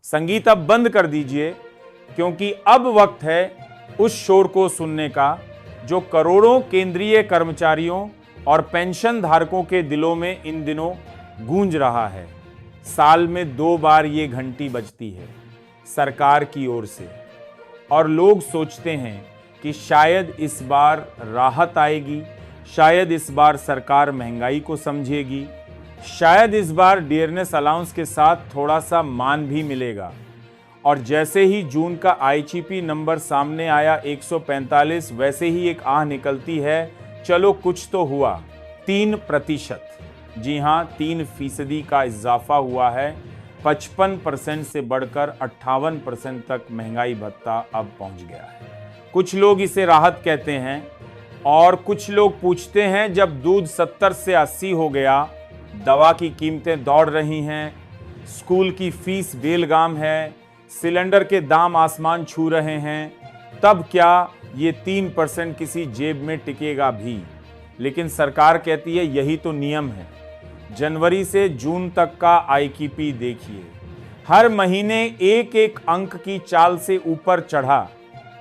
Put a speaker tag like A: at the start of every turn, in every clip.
A: संगीत अब बंद कर दीजिए, क्योंकि अब वक्त है उस शोर को सुनने का जो करोड़ों केंद्रीय कर्मचारियों और पेंशन धारकों के दिलों में इन दिनों गूंज रहा है। साल में 2 बार ये घंटी बजती है सरकार की ओर से, और लोग सोचते हैं कि शायद इस बार राहत आएगी, शायद इस बार सरकार महंगाई को समझेगी, शायद इस बार डियरनेस अलाउंस के साथ थोड़ा सा मान भी मिलेगा। और जैसे ही जून का आईजीपी नंबर सामने आया 145, वैसे ही एक आह निकलती है, चलो कुछ तो हुआ। 3%, जी हाँ 3% का इजाफा हुआ है। 55% से बढ़कर 58% तक महंगाई भत्ता अब पहुंच गया है। कुछ लोग इसे राहत कहते हैं, और कुछ लोग पूछते हैं जब दूध 70 से 80 हो गया, दवा की कीमतें दौड़ रही हैं, स्कूल की फीस बेलगाम है, सिलेंडर के दाम आसमान छू रहे हैं, तब क्या ये 3% किसी जेब में टिकेगा भी? लेकिन सरकार कहती है यही तो नियम है। जनवरी से जून तक का आईजीपी देखिए, हर महीने एक एक अंक की चाल से ऊपर चढ़ा,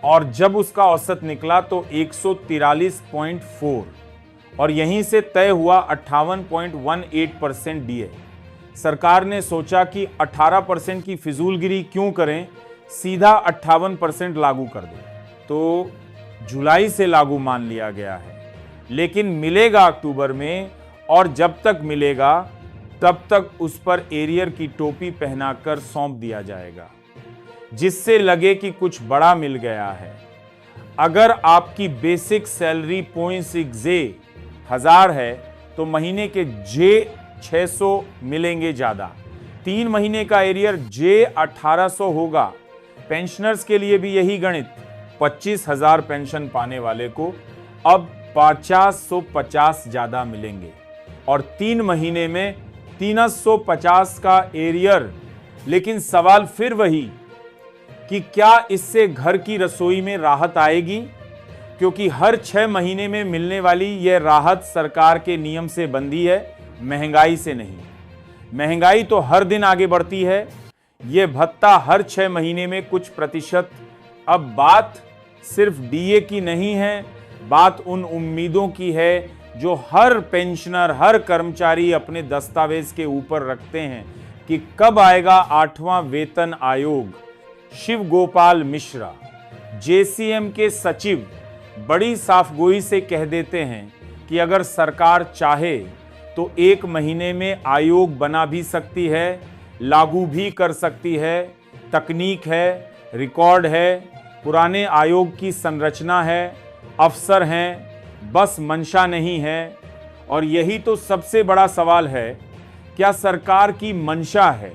A: और जब उसका औसत निकला तो 143.4, और यहीं से तय हुआ 58.18% डीए। सरकार ने सोचा कि 18% की फिजूलगिरी क्यों करें, सीधा 58% लागू कर दो। तो जुलाई से लागू मान लिया गया है, लेकिन मिलेगा अक्टूबर में, और जब तक मिलेगा तब तक उस पर एरियर की टोपी पहनाकर सौंप दिया जाएगा, जिससे लगे कि कुछ बड़ा मिल गया है। अगर आपकी बेसिक सैलरी 0.6 हजार है तो महीने के जे 600 मिलेंगे ज्यादा। 3 महीने का एरियर जे 1800 होगा। पेंशनर्स के लिए भी यही गणित। 25,000 पेंशन पाने वाले को अब 550 ज्यादा मिलेंगे, और 3 महीने में 350 का एरियर। लेकिन सवाल फिर वही कि क्या इससे घर की रसोई में राहत आएगी? क्योंकि हर 6 महीने में मिलने वाली यह राहत सरकार के नियम से बंधी है, महंगाई से नहीं। महंगाई तो हर दिन आगे बढ़ती है, यह भत्ता हर 6 महीने में कुछ प्रतिशत। अब बात सिर्फ डीए की नहीं है, बात उन उम्मीदों की है जो हर पेंशनर, हर कर्मचारी अपने दस्तावेज के ऊपर रखते हैं कि कब आएगा 8वां वेतन आयोग। शिव गोपाल मिश्रा, जेसीएम के सचिव, बड़ी साफगोई से कह देते हैं कि अगर सरकार चाहे तो 1 महीने में आयोग बना भी सकती है, लागू भी कर सकती है। तकनीक है, रिकॉर्ड है, पुराने आयोग की संरचना है, अफसर हैं, बस मंशा नहीं है। और यही तो सबसे बड़ा सवाल है, क्या सरकार की मंशा है?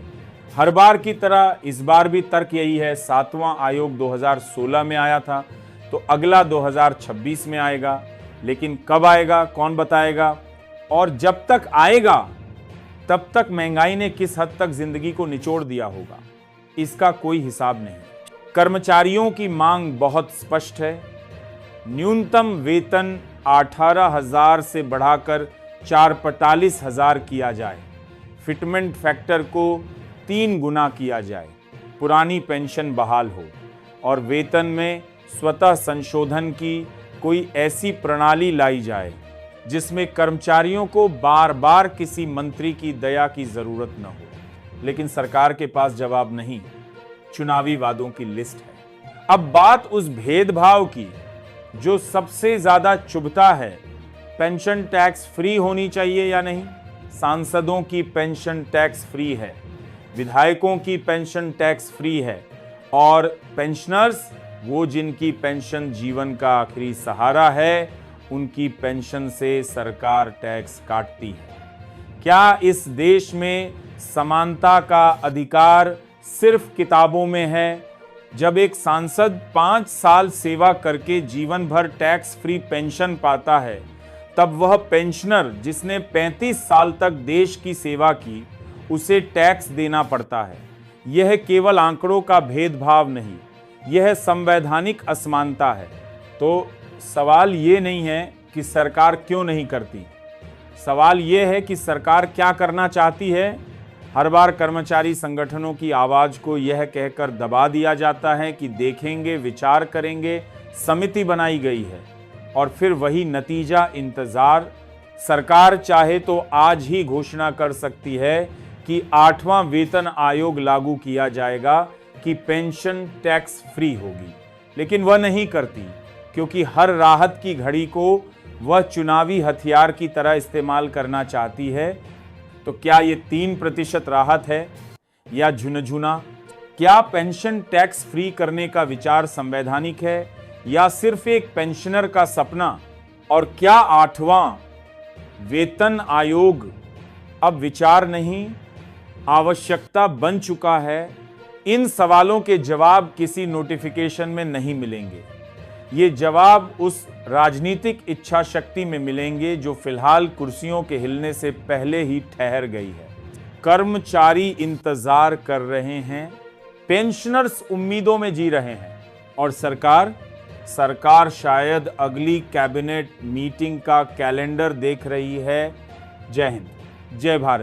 A: हर बार की तरह इस बार भी तर्क यही है, 7वां आयोग 2016 में आया था, तो अगला 2026 में आएगा। लेकिन कब आएगा कौन बताएगा? और जब तक आएगा तब तक महंगाई ने किस हद तक जिंदगी को निचोड़ दिया होगा, इसका कोई हिसाब नहीं। कर्मचारियों की मांग बहुत स्पष्ट है। न्यूनतम वेतन 18,000 से बढ़ाकर 445,000 किया जाए। फिटमेंट फैक्टर को 3 गुना किया जाए। पुरानी पेंशन बहाल हो, और वेतन में स्वतः संशोधन की कोई ऐसी प्रणाली लाई जाए जिसमें कर्मचारियों को बार बार किसी मंत्री की दया की जरूरत न हो। लेकिन सरकार के पास जवाब नहीं, चुनावी वादों की लिस्ट है। अब बात उस भेदभाव की जो सबसे ज्यादा चुभता है, पेंशन टैक्स फ्री होनी चाहिए या नहीं। सांसदों की पेंशन टैक्स फ्री है, विधायकों की पेंशन टैक्स फ्री है, और पेंशनर्स, वो जिनकी पेंशन जीवन का आखिरी सहारा है, उनकी पेंशन से सरकार टैक्स काटती है। क्या इस देश में समानता का अधिकार सिर्फ किताबों में है? जब एक सांसद 5 साल सेवा करके जीवन भर टैक्स फ्री पेंशन पाता है, तब वह पेंशनर जिसने 35 साल तक देश की सेवा की, उसे टैक्स देना पड़ता है। यह केवल आंकड़ों का भेदभाव नहीं, यह संवैधानिक असमानता है। तो सवाल ये नहीं है कि सरकार क्यों नहीं करती, सवाल ये है कि सरकार क्या करना चाहती है हर बार कर्मचारी संगठनों की आवाज को यह कहकर दबा दिया जाता है कि देखेंगे, विचार करेंगे, समिति बनाई गई है, और फिर वही नतीजा इंतजार। सरकार चाहे तो आज ही घोषणा कर सकती है कि 8वां वेतन आयोग लागू किया जाएगा, कि पेंशन टैक्स फ्री होगी, लेकिन वह नहीं करती, क्योंकि हर राहत की घड़ी को वह चुनावी हथियार की तरह इस्तेमाल करना चाहती है। तो क्या ये 3% राहत है या झुनझुना? क्या पेंशन टैक्स फ्री करने का विचार संवैधानिक है या सिर्फ एक पेंशनर का सपना? और क्या 8वां वेतन आयोग अब विचार नहीं, आवश्यकता बन चुका है? इन सवालों के जवाब किसी नोटिफिकेशन में नहीं मिलेंगे। ये जवाब उस राजनीतिक इच्छा शक्ति में मिलेंगे जो फिलहाल कुर्सियों के हिलने से पहले ही ठहर गई है। कर्मचारी इंतजार कर रहे हैं, पेंशनर्स उम्मीदों में जी रहे हैं, और सरकार शायद अगली कैबिनेट मीटिंग का कैलेंडर देख रही है। जय हिंद, जय भारत।